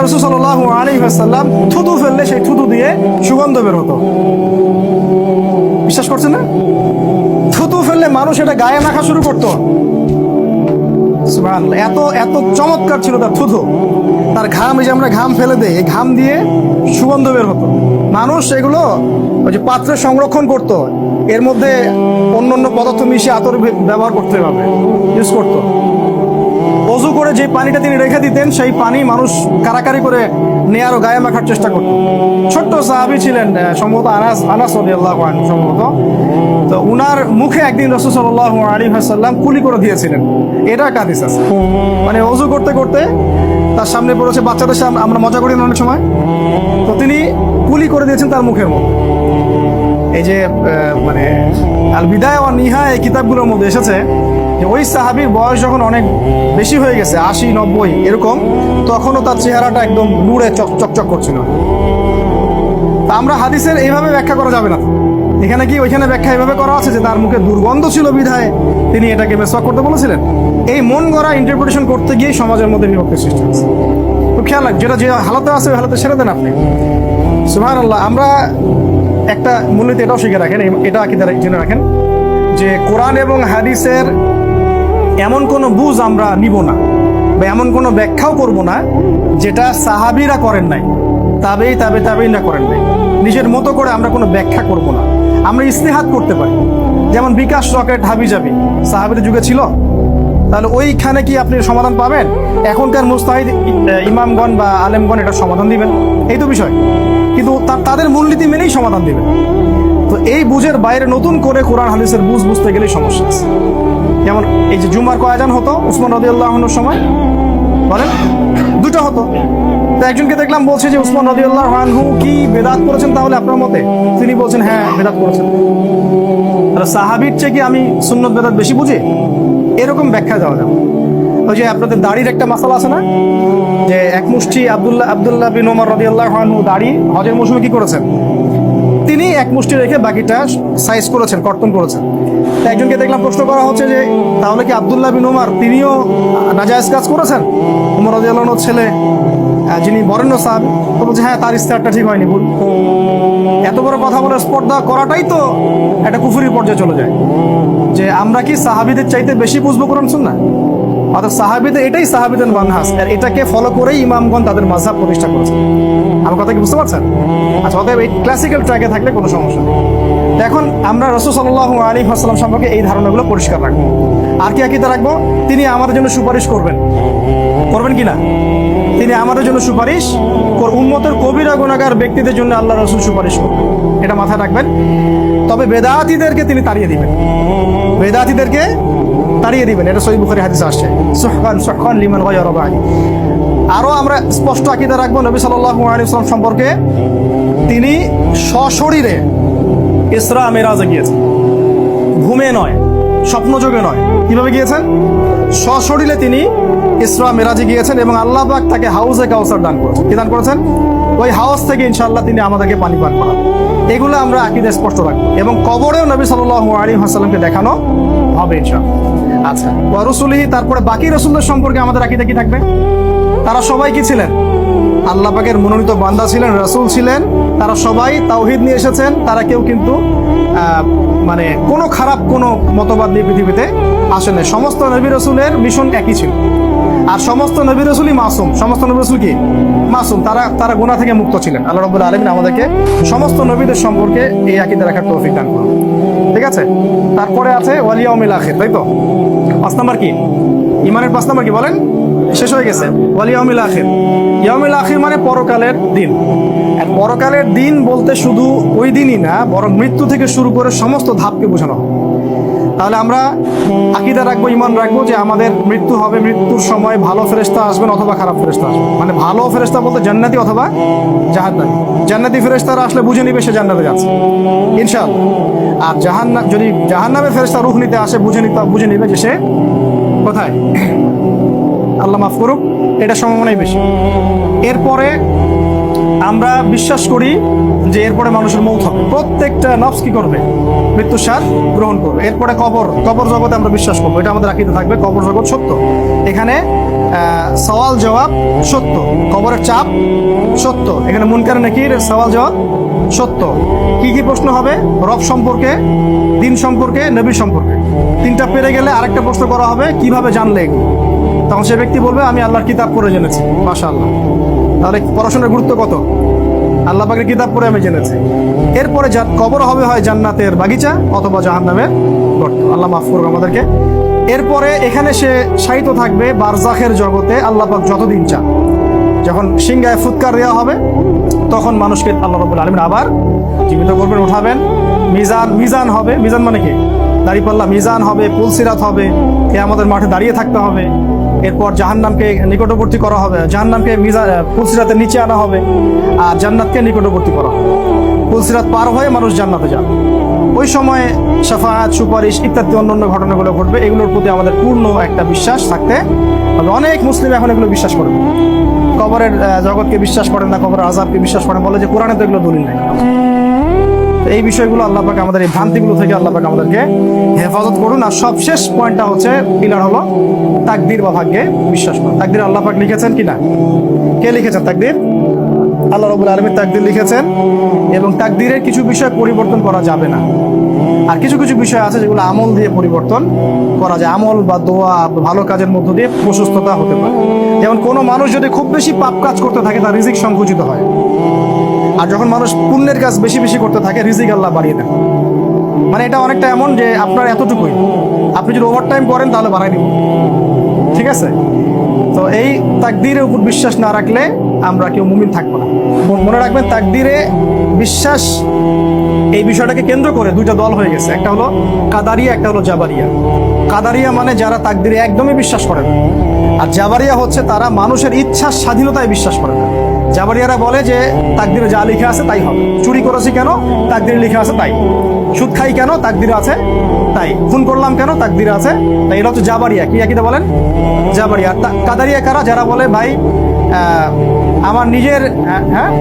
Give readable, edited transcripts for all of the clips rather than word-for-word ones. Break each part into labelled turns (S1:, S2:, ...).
S1: রাসূল সাল্লাল্লাহু আলাইহি ওয়াসাল্লাম থুতু ফেললে সেই থুতু দিয়ে সুগন্ধ বের হতো। বিশ্বাস করছেন না? থুতু ফেললে মানুষ এটা গায়ে মাখা শুরু করতো। সুবহানাল্লাহ, এত এত চমৎকার ছিল তার থুতু। তার ঘাম, এই যে আমরা ঘাম ফেলে দেই, এই ঘাম দিয়ে সুগন্ধ বের হতো। মানুষ এগুলো ওই যে পাত্রে সংরক্ষণ করতো, এর মধ্যে অন্য অন্য পদার্থ মিশিয়ে আতর ব্যবহার করতে হবে, ইউজ করতো। অজু করে যে পানিটা তিনি রেখে দিতেন, সেই পানি মানুষ কারাকারি করে নেয়ারও গায়ে মাখার চেষ্টা করত। ছোট্ট সাহাবী ছিলেন, সম্ভবত আনাস রাদিয়াল্লাহু আনহু সম্ভবত। তো উনার মুখে একদিন রাসূল সাল্লাল্লাহু আলাইহি ওয়াসাল্লাম কুলি করে দিয়েছিলেন। এটা একটা হাদিস আছে। মানে অজু করতে করতে তার সামনে পড়েছে, বাচ্চাদের সামনে আমরা মজা করি না অনেক সময়, তো তিনি কুলি করে দিয়েছেন তার মুখের মধ্যে। এই যে মানে আল বিদায়া ওয়ান নিহায়া এই কিতাবগুলোর মধ্যে এসেছে যে ওই সাহাবীর বয়স যখন অনেক বেশি হয়ে গেছে, 80-90 এরকম, তখনও তার চেহারাটা একদম নূরে চকচক করছিল। তা আমরা হাদিসের এইভাবে ব্যাখ্যা করা যাবে না। এখানে কি ওইখানে ব্যাখ্যা এইভাবে করা আছে যে তার মুখে দুর্গন্ধ ছিল বিধায় তিনি এটাকে মেসওয়াক করতে বলেছিলেন? এই মন গড়া ইন্টারপ্রিটেশন করতে গিয়ে সমাজের মধ্যে বিভক্তি সৃষ্টি হচ্ছে। খুব খেয়াল রাখ, যেটা যে হালাতে আছে ওই হালাতে ছেড়ে দেন আপনি। সুবহানাল্লাহ। আমরা একটা মূলনীতি এটাও শিখে রাখেন, এটা আকিদা জেনে রাখেন যে কোরআন এবং হাদিসের এমন কোনো বুঝ আমরা নিব না, বা এমন কোনো ব্যাখ্যাও করব না যেটা সাহাবীরা করেন নাই, তাবেঈনা করেন নাই। নিজের মতো করে আমরা কোনো ব্যাখ্যা করব না। আমরা ইস্তেহাদ করতে পারি। যেমন বিকাশ রকেট হাবিজাবি সাহাবীদের যুগে ছিল, তাহলে ওইখানে কি আপনি সমাধান পাবেন? এখনকার মুস্তাহিদ ইমামগণ বা আলেমগণ এটা সমাধান দিবেন, এই তো বিষয়। কিন্তু তাদের মূলনীতি মেনেই সমাধান দিবেন। তো এই বুঝের বাইরে নতুন করে কোরআন হাদিসের বুঝ বুঝতে গেলেই সমস্যা আছে। যেমন এই যে জুমার কয় আযান হতো উসমান রাদিয়াল্লাহু আনহুর সময়, বলেন? দুটো হতো। তো একজনকে দেখলাম বলছে যে উসমান রাদিয়াল্লাহু আনহু কি বেদাত করেছেন তাহলে আপনার মতে? তিনি বলছেন হ্যাঁ বেদাত করেছেন। তাহলে সাহাবীর চেয়ে কি আমি সুন্নত বেদাত বেশি বুঝি? এরকম ব্যাখ্যা দেওয়া যাবে। ওই যে আপনাদের দাড়ির একটা মাসালা আছে না, যে এক মুষ্টি আব্দুল্লাহ বিন ওমর রাদিয়াল্লাহু আনহু দাড়ি হজের মৌসুমে কি করেছেন? তিনি এক মুষ্টি রেখে বাকিটা সাইজ করেছেন, কর্তন করেছেন। একজনকে দেখলাম প্রশ্ন করা হচ্ছে যে তাহলে কি আব্দুল্লাহ বিন ওমর তিনিও নাজায়েজ কাজ করেছেন? ওমর রাদিয়াল্লাহু আনহুর ছেলে, যিনি বরেণ্য সাহাবী, তো বলছে হ্যাঁ তার ইস্তেহারটা ঠিক হয়নি, ভুল। এত বড় কথা বলে স্পর্ধা করাটাই তো একটা কুফরির পর্যায়ে চলে যায়। যে আমরা কি সাহাবীদের চাইতে বেশি বুঝবো কোরআন সুন্নাহ? অর্থাৎ সাহাবীদের এটাই সাহাবীদের মানহাজ, আর এটাকে ফলো করেই ইমামগণ তাদের মাযহাব প্রতিষ্ঠা করেছেন। আমার কথা কি বুঝতে পারছেন? আচ্ছা, অতএব এই ক্লাসিক্যাল ট্র্যাকে থাকলে কোনো সমস্যা নেই। এখন আমরা রাসূল সাল্লাল্লাহু আলাইহি ওয়াসাল্লাম সম্পর্কে এই ধারণাগুলো পরিষ্কার রাখবো। আর কি আকীদা রাখবো? তিনি আমাদের জন্য সুপারিশ করবেন কি না? তিনি আমাদের জন্য সুপারিশ উম্মতের কবিরা গুনাহগার ব্যক্তিদের জন্য আল্লাহ রাসূল সুপারিশ করবেন, এটা মাথায় রাখবেন। তবে বেদাতীদেরকে তিনি তাড়িয়ে দিবেন, বেদাতীদেরকে তাড়িয়ে দিবেন। এটা সহিহ বুখারী হাদিসে আসছে, সুহকান লিমান গায়রা বা'দি। আরো আমরা স্পষ্ট আকীদা রাখবো নবী সাল্লাল্লাহু আলাইহি ওয়াসাল্লাম সম্পর্কে, তিনি সশরীরে ইসরা মিরাজে গিয়েছেন, ঘুমে নয়, স্বপ্নযোগে নয়। কিভাবে গিয়েছেন? সশরীরে তিনি ইসরা মিরাজে গিয়েছেন এবং আল্লাহ পাক তাকে হাউজে কাউসার দান করেছেন। কি দান করেছেন? ওই হাউস থেকে ইনশাআল্লাহ তিনি আমাদেরকে পানি পান করাবেন। এগুলো আমরা আকীদা স্পষ্ট রাখবো এবং কবরেও নবী সাল্লাল্লাহু আলাইহি ওয়াসাল্লামকে দেখানো হবে ইনশাআল্লাহ। আচ্ছা, ওয়া রাসূলিহি, তারপরে বাকি রাসূলদের সম্পর্কে আমাদের আকীদা কি থাকবে? তারা সবাই কি ছিলেন? আল্লাহ পাকের মনোনীত বান্দা ছিলেন, রাসূল ছিলেন। তারা সবাই তাওহীদ নিয়ে এসেছেন। তারা কেউ কিন্তু মানে কোনো খারাপ কোনো মতবাদ নিয়ে পৃথিবীতে আসেন না। সমস্ত নবী রাসূলের মিশন একই ছিল। আর সমস্ত নবী রাসূলই মাসুম। সমস্ত নবী রাসূল কি মাসুম, তারা গুনাহ থেকে মুক্ত ছিলেন। আল্লাহ রাব্বুল আলামিন আমাদেরকে সমস্ত নবীদের সম্পর্কে এই আকীদা রাখার তৌফিক দান করুন। ঠিক আছে? তারপরে আছে ওয়াল ইয়াউমিল আখির, তাই তো? 5 নাম্বার কি? ঈমানের 5 নাম্বার কি বলেন? শেষ হয়ে গেছে। ওয়াল ইয়াউমিল আখির, ইয়াউমিল আখির মানে পরকালের দিন। আর পরকালের দিন বলতে শুধু ওই দিনই না, বরং মৃত্যু থেকে শুরু করে সমস্ত ধাপকে বোঝানো হয়। তাহলে আমরা আকীদা রাখবো, ঈমান রাখবো যে আমাদের মৃত্যু হবে, মৃত্যুর সময় ভালো ফেরেশতা আসবেন অথবা খারাপ ফেরেশতা আসবেন। মানে ভালো ফেরেশতা বলতে জান্নাতি অথবা জাহান্নামী। জান্নাতি ফেরেশতারা আসলে বুঝে নিবে সে জান্নাতে যাচ্ছে ইনশাআল্লাহ। আর যদি জাহান্নামের ফেরেশতা রূহ নিতে আসে, বুঝে নিবে যে সে কোথায়, আল্লাহ মাফ করুক, এটা সম্ভাবনাই বেশি। এরপরে আমরা বিশ্বাস করি যে এরপরে মানুষের মৌত হবে, প্রত্যেকটা নফস কি করবে? মৃত্যুর স্বাদ গ্রহণ করবে। এরপরে কবর জগতে আমরা বিশ্বাস করবো, এটা আমাদের আকীদা থাকবে, কবর জগৎ সত্য। এখানে সওয়াল জবাব সত্য, কবরের চাপ সত্য, এখানে মুনকার নাকির সওয়াল জবাব সত্য। কি কি প্রশ্ন হবে? রব সম্পর্কে, দিন সম্পর্কে, নবী সম্পর্কে। তিনটা পেরে গেলে আরেকটা প্রশ্ন করা হবে, কিভাবে জানলে এগুলো? তখন সে ব্যক্তি বলবে আমি আল্লাহর কিতাব পড়ে জেনেছি। মাশাআল্লাহ, তাহলে পড়াশোনার গুরুত্ব কত? আল্লাহ পাকের কিতাব পড়ে আমি জেনেছি। এরপরে কবর হবে হয় জান্নাতের বাগিচা অথবা জাহান্নামের গর্ত। আল্লাহ মাফ করুক আমাদেরকে। এরপরে এখানে সে শায়িত থাকবে বারজাখের জগতে আল্লাহ পাক যতদিন চান। যখন সিংহায় ফুৎকার দেওয়া হবে তখন মানুষকে আল্লাহ রাব্বুল আলামিন আবার জীবিত করবেন, উঠাবেন। মিজান হবে। মিজান মানে কি? দাঁড়িপাল্লা। মিজান হবে, পুলসিরাত হবে, কিয়ামতের মাঠে দাঁড়িয়ে থাকতে হবে। এরপর জাহান্নামকে নিকটবর্তী করা হবে, জাহান্নামকে পুলসিরাতের নিচে আনা হবে, আর জান্নাতকে নিকটবর্তী করা হবে। পুলসিরাত পার হয়ে মানুষ জান্নাতে যাবে। ওই সময় শাফাআত, সুপারিশ ইত্যাদি অন্যান্য ঘটনাগুলো ঘটবে। এগুলোর প্রতি আমাদের পূর্ণ একটা বিশ্বাস থাকতে হবে। অনেক মুসলিম এখন এগুলো বিশ্বাস করে, কবরের জগৎকে বিশ্বাস করেন না, কবরের আযাবকে বিশ্বাস করেন, বলে যে কোরআনে তো এগুলো দলিল নেই। এই বিষয়গুলো আল্লাহ পাক আমাদের, এই ভ্রান্তিগুলো থেকে আল্লাহ পাক আমাদেরকে হেফাজত করুন। আর সবশেষ পয়েন্টটা হচ্ছে, পিলার হলো তাকদীর বা ভাগ্যে বিশ্বাস করা। তাকদীর আল্লাহ পাক লিখেছেন কিনা? কে লিখেছেন তাকদীর? আল্লাহ রাব্বুল আলামিন তাকদীর লিখেছেন, এবং তাকদীরের কিছু বিষয় পরিবর্তন করা যাবে না। আর কিছু কিছু বিষয় আছে যেগুলো আমল দিয়ে পরিবর্তন করা যায়। আমল বা দোয়া, ভালো কাজের মধ্য দিয়ে প্রশস্ততা হতে পারে। যেমন কোনো মানুষ যদি খুব বেশি পাপ কাজ করতে থাকে তার রিজিক সংকুচিত হয়, আর যখন মানুষ পুণ্যের কাজ বেশি বেশি করতে থাকে রিজিক আল্লাহ বাড়িয়ে দেন। মানে এটা অনেকটা এমন যে আপনার এতটুকুই, আপনি যদি ওভারটাইম করেন তাহলে বাড়াই দিব, ঠিক আছে? তো এই তাকদীরের উপর বিশ্বাস না রাখলে আমরা কেউ মুমিন থাকবো না। মনে রাখবেন, তাকদীরে বিশ্বাস এই বিষয়টাকে কেন্দ্র করে দুইটা দল হয়ে গেছে। একটা হলো কাদারিয়া, একটা হলো জাবারিয়া। কাদারিয়া মানে যারা তাকদীরে একদমই বিশ্বাস করে না, আর জাবারিয়া হচ্ছে তারা মানুষের ইচ্ছার স্বাধীনতায় বিশ্বাস করে না। জাবারিয়ারা বলে যে তাকদীরে যা লেখা আছে তাই হবে। চুরি করেছি কেন? তাকদীরে লেখা আছে তাই। সুদ খাই কেন? তাকদীরে আছে তাই। খুন করলাম কেন? তাকদীরে আছে তাই। এটা হচ্ছে জাবারিয়া। কি আকিদা বলেন? জাবারিয়া। কাদারিয়া কারা? যারা বলে ভাই আমার নিজের, হ্যাঁ,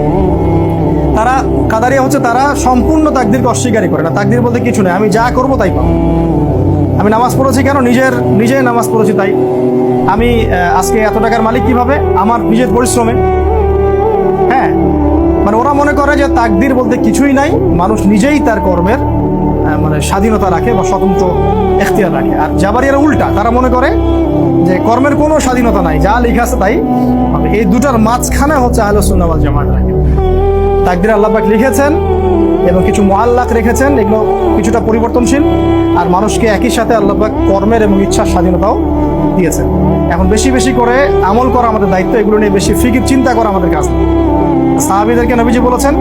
S1: তারা কাদারিয়া হচ্ছে তারা সম্পূর্ণ তাকদীরকে অস্বীকারই করে না। তাকদীর বলতে কিছু নেই, আমি যা করবো তাই পাবো। আমি নামাজ পড়েছি কেন? নিজে নামাজ পড়েছি তাই। আমি আজকে এত টাকার মালিক কিভাবে? আমার নিজের পরিশ্রমে। হ্যাঁ, মানে ওরা মনে করে যে তাকদীর বলতে কিছুই নাই, মানুষ নিজেই তার কর্মের মানে স্বাধীনতা রাখে বা স্বতন্ত্র এখতিয়ার রাখে। আর জাবারিয়ারা উল্টা, তারা মনে করে যে কর্মের কোনো স্বাধীনতা নাই, যা লেখা আছে তাই। এই দুটার মাঝখানে হচ্ছে আহলে সুন্নাহ ওয়াল জামাত। তাকদীর আল্লাহ পাক লিখেছেন এবং কিছু মুআল্লাক রেখেছেন, এগুলো কিছুটা পরিবর্তনশীল। আর মানুষকে একই সাথে আল্লাহ পাক কর্মের এবং ইচ্ছার স্বাধীনতাও দিয়েছেন। এখন বেশি বেশি করে আমল করা আমাদের দায়িত্ব, এগুলো নিয়ে বেশি ফিকির চিন্তা করা আমাদের কাজ। সাহাবীদেরকে নবীজি বলেছেন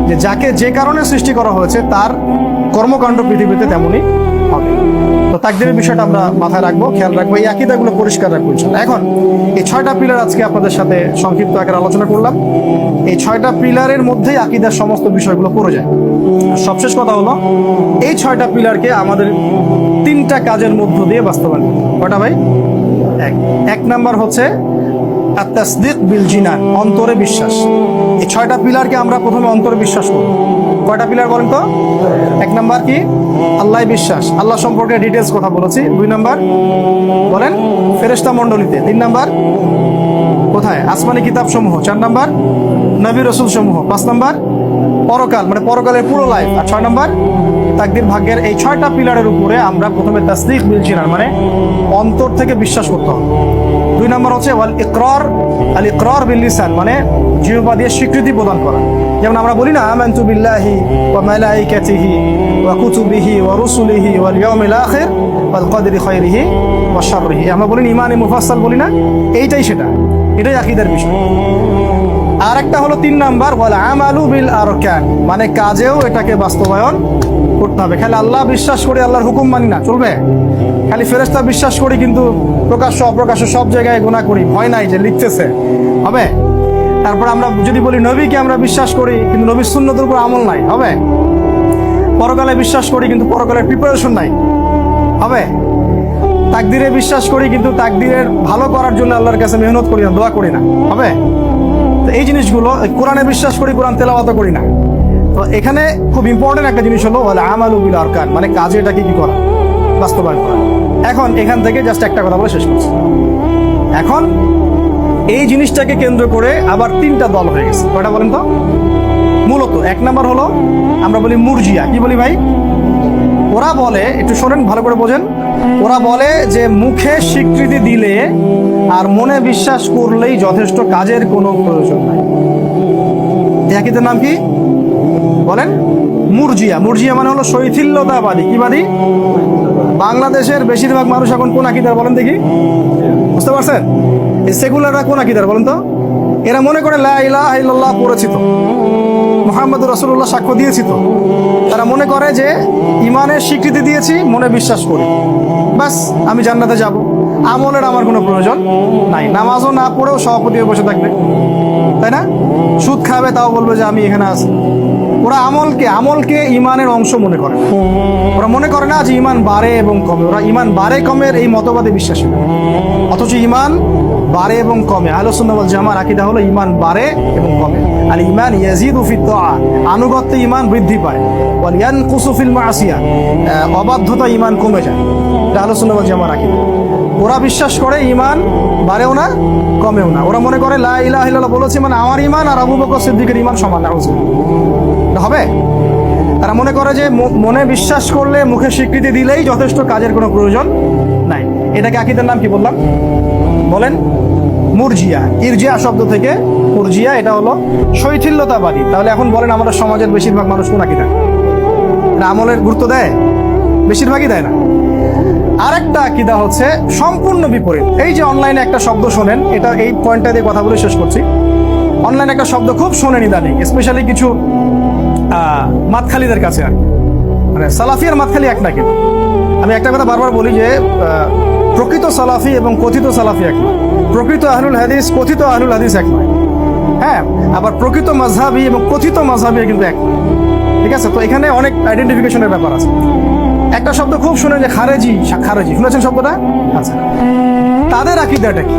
S1: যে যাকে যে কারণে সৃষ্টি করা হয়েছে তার কর্মকাণ্ড পৃথিবীতে তেমনই হবে। তো তাকদীরের বিষয়টা আমরা মাথায় রাখবো, খেয়াল রাখবো, এই আকীদাগুলো পরিষ্কার রাখবো ইনশাআল্লাহ। এখন এই 6টা পিলার আজকে আপনাদের সাথে সংক্ষিপ্ত আকারে আলোচনা করলাম। এই 6টা পিলারের মধ্যেই আকীদার সমস্ত বিষয়গুলো পড়ে যায়। সবশেষ কথা হলো, এই 6টা পিলারকে আমাদের 3টা কাজের মধ্য দিয়ে বাস্তবায়ন। কয়টা ভাই? এক নাম্বার হচ্ছে আত-তাসদীক বিল জিনান, অন্তরে বিশ্বাস। এই 6টা পিলারকে আমরা প্রথমে অন্তরে বিশ্বাস করব। কয়টা পিলার বলেন তো? 1 নাম্বার কি? আল্লাহ বিশ্বাস, আল্লাহ সম্পর্কে ডিটেলস কথা বলেছি। 2 নাম্বার বলেন ফেরেশতা মণ্ডলীতে। 3 নাম্বার কোথায়? আসমানি কিতাব সমূহ। 4 নাম্বার নবী রাসূল সমূহ। 5 নাম্বার পরকাল, মানে পরকালের পুরো লাইফ। আর 6 নাম্বার তাকদীর, ভাগ্যের। এই 6টা পিলারের উপরে আমরা প্রথমে তাসদীক বিল জিনান মানে অন্তর থেকে বিশ্বাস করতে হবে। 2 নাম্বার হচ্ছে ওয়াল ইকরার, আল ইকরার বিল লিসান মানে জিহ্বা দিয়ে স্বীকৃতি প্রদান করা। যেমন আমরা বলি না আমানতু বিল্লাহি ওয়া মালাইকাতিহি ওয়া কুতুবিহি ওয়া রুসুলিহি ওয়াল ইয়াউমিল আখির ওয়াল কদরি খায়রিহি ওয়া শাররিহি। আমরা বলি ঈমানে মুফাসসাল বলি না, এইটাই সেটা, এটাই আকীদার বিষয়। আর একটা হলো 3 নাম্বার ওয়াল আমালু বিল আরকান মানে কাজেও এটাকে বাস্তবায়ন করতে হবে। খালি আল্লাহ বিশ্বাস করি, আল্লাহর হুকুম মানি না চলবে? খালি ফেরেশতা বিশ্বাস করি কিন্তু প্রকাশ্য অপ্রকাশ্য সব জায়গায় গুনাহ করি, ভয় নাই যে লিখতেছে, হবে? তারপর আমরা যদি বলি নবীকে আমরা বিশ্বাস করি কিন্তু নবীর সুন্নতের উপর আমল নাই, হবে? পরকালে বিশ্বাস করি কিন্তু পরকালের প্রিপারেশন নাই, হবে? তাকদীরে বিশ্বাস করি কিন্তু তাকদীরের ভালো করার জন্য আল্লাহর কাছে মেহনত করি না, দোয়া করি না, হবে? তো এই জিনিসগুলো, কোরআনে বিশ্বাস করি, কোরআন তেলাওয়াত করি না। তো এখানে খুব ইম্পর্টেন্ট একটা জিনিস হলো ওয়াল আমালু বিল আরকান মানে কাজে এটাকে কি করা? বাস্তবায়ন করা। এখন এখান থেকে জাস্ট একটা কথা বলে শেষ করছি। এখন এই জিনিসটাকে কেন্দ্র করে আবার তিনটা দল হয়ে গেছে। কয়টা বলেন তো? মূলত এক নাম্বার হলো আমরা বলি মুরজিয়া। কি বলি ভাই? ওরা বলে, একটু শোনেন ভালো করে বোঝেন, ওরা বলে যে মুখে স্বীকৃতি দিলে আর মনে বিশ্বাস করলেই যথেষ্ট, কাজের কোনো প্রয়োজন নাই। এই আকীদার নাম কি বলেন? মুরজিয়া। মুরজিয়া মানে হলো শৈথিল্যতাবাদী। কি বাদী? বাংলাদেশের বেশিরভাগ মানুষ এখন কোন আকীদার বলেন দেখি? বুঝতে পারছেন? এই সেকুলাররা কোন আকীদার বলেন তো? এরা মনে করে লা ইলাহা ইল্লাল্লাহ পড়েছি তো, মুহাম্মদুর রাসূলুল্লাহ সাক্ষ্য দিয়েছি তো। তারা মনে করে যে ইমানের স্বীকৃতি দিয়েছি, মনে বিশ্বাস করি, বাস আমি জান্নাতে যাব, আমলের আমার কোনো প্রয়োজন নাই। নামাজও না পড়েও সভাপতি হয়ে বসে থাকবে, তাই না? সুদ খাবে তাও বলবে যে আমি এখানে আছি। ওরা আমলকে ইমানের অংশ মনে করে না। ওরা মনে করে না যে ইমান বাড়ে এবং কমে। ওরা ইমান বাড়ে কমের এই মতবাদে বিশ্বাসী না, অথচ ইমান বাড়ে এবং কমে। আহলুস সুন্নাহ ওয়াল জামার আকীদা হলো ইমান বাড়ে এবং কমে। আল ঈমান ইয়াজিদু ফিত তাআ, আনুগত্যে ইমান বৃদ্ধি পায়। ওয়াল ইয়ানকুসু ফিল মাসিয়া, অবাধ্যতা ইমান কমে যায়। এটা আহলুস সুন্নাহ ওয়াল জামার আকীদা। ওরা বিশ্বাস করে ইমান বাড়েও না কমেও না। ওরা মনে করে লা ইলাহা ইল্লাল্লাহ বলেছি মানে আমার ইমান আর আবু বকর সিদ্দিকের ইমান সমান। নাউযুবিল্লাহ। হবে? তারা মনে করে যে মনে বিশ্বাস করলে, মুখে স্বীকৃতি দিলেই যথেষ্ট, কাজের কোনো প্রয়োজন নাই। এটাকে আকীদার নাম কি বললাম বলেন? মুরজিয়া। ইরজিয়া শব্দ থেকে মুরজিয়া, এটা হলো শৈথিল্যতাবাদী। তাহলে এখন বলেন আমাদের সমাজের বেশিরভাগ মানুষ কোন আকীদা? আমলের গুরুত্ব দেয়? বেশিরভাগই দেয় না। আরেকটা আকীদা হচ্ছে সম্পূর্ণ বিপরীত। এই যে অনলাইনে একটা শব্দ শোনেন, এটা এই পয়েন্টটা দিয়ে কথা বলে শেষ করছি। অনলাইনে একটা শব্দ খুব শোনেন ইদানিং, স্পেশালি কিছু মাতখালীদের কাছে আর মানে সালাফি আর মাতখালী এক না। কিন্তু আমি একটা কথা বারবার বলি যে প্রকৃত সালাফি এবং কথিত সালাফি এক নয়। প্রকৃত আহলুল হাদিস, কথিত আহলুল হাদিস এক নয়। হ্যাঁ, আবার প্রকৃত মাযহাবী এবং কথিত মাযহাবী কিন্তু এক নয়। ঠিক আছে? তো এখানে অনেক আইডেন্টিফিকেশনের ব্যাপার আছে। একটা শব্দ খুব শুনে যে খারেজি, খারেজি শুনেছেন শব্দটা? আচ্ছা, তাদের আকীদাটা কি?